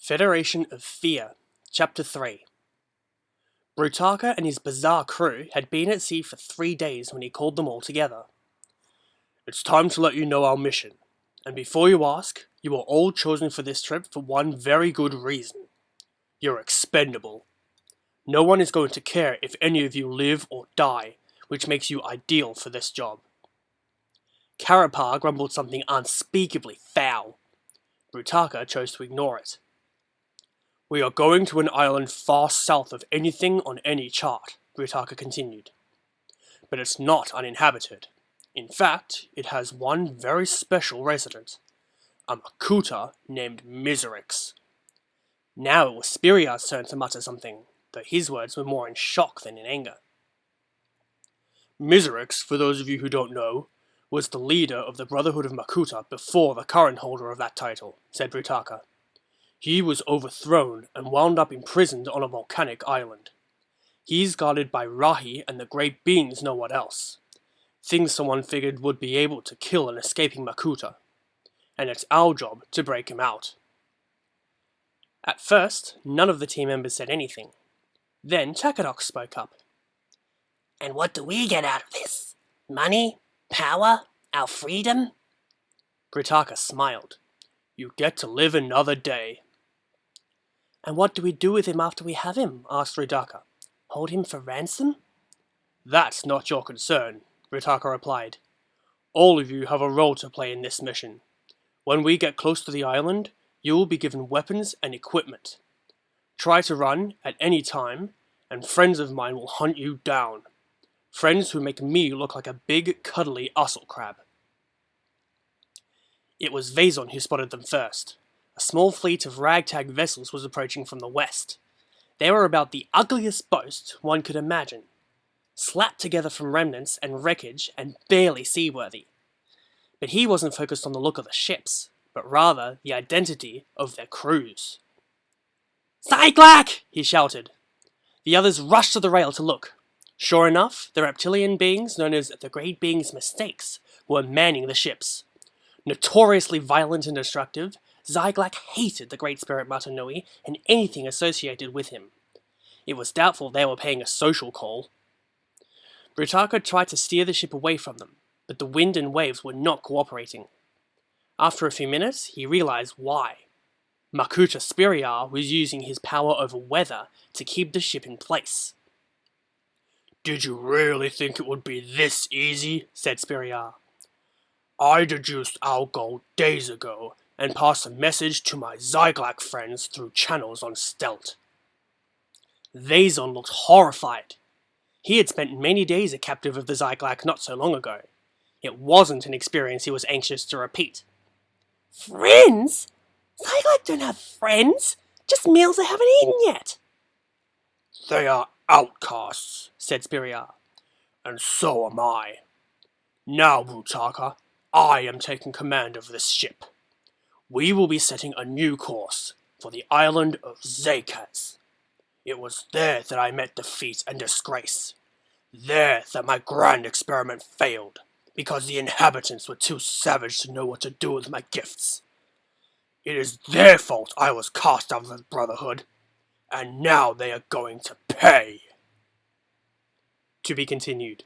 Federation of Fear, Chapter 3. Brutaka and his bizarre crew had been at sea for 3 days when he called them all together. It's time to let you know our mission, and before you ask, you were all chosen for this trip for one very good reason. You're expendable. No one is going to care if any of you live or die, which makes you ideal for this job. Karapar grumbled something unspeakably foul. Brutaka chose to ignore it. We are going to an island far south of anything on any chart, Brutaka continued. But it's not uninhabited. In fact, it has one very special resident, a Makuta named Miserix. Now it was Spiriar's turn to mutter something, though his words were more in shock than in anger. Miserix, for those of you who don't know, was the leader of the Brotherhood of Makuta before the current holder of that title, said Brutaka. He was overthrown and wound up imprisoned on a volcanic island. He's guarded by Rahi and the great beings know what else. Things someone figured would be able to kill an escaping Makuta. And it's our job to break him out. At first, none of the team members said anything. Then Takadok spoke up. And what do we get out of this? Money? Power? Our freedom? Brutaka smiled. You get to live another day. And what do we do with him after we have him? Asked Brutaka. Hold him for ransom? That's not your concern, Brutaka replied. All of you have a role to play in this mission. When we get close to the island, you will be given weapons and equipment. Try to run at any time, and friends of mine will hunt you down. Friends who make me look like a big, cuddly mussel crab. It was Vaison who spotted them first. A small fleet of ragtag vessels was approaching from the west. They were about the ugliest boat one could imagine, slapped together from remnants and wreckage and barely seaworthy. But he wasn't focused on the look of the ships, but rather the identity of their crews. Zyglak! He shouted. The others rushed to the rail to look. Sure enough, the reptilian beings known as the Great Beings' Mistakes were manning the ships. Notoriously violent and destructive, Zyglak hated the Great Spirit Matanui and anything associated with him. It was doubtful they were paying a social call. Brutaka tried to steer the ship away from them, but the wind and waves were not cooperating. After a few minutes, he realized why. Makuta Spiriar was using his power over weather to keep the ship in place. Did you really think it would be this easy? Said Spiriar. I deduced our goal days ago and passed a message to my Zyglak friends through channels on stealth. Vaison looked horrified. He had spent many days a captive of the Zyglak not so long ago. It wasn't an experience he was anxious to repeat. Friends? Zyglak don't have friends, just meals they haven't eaten yet. They are outcasts, said Spiriar, and so am I. Now, Brutaka, I am taking command of this ship. We will be setting a new course for the island of Zakaz. It was there that I met defeat and disgrace. There that my grand experiment failed, because the inhabitants were too savage to know what to do with my gifts. It is their fault I was cast out of the Brotherhood, and now they are going to pay. To be continued.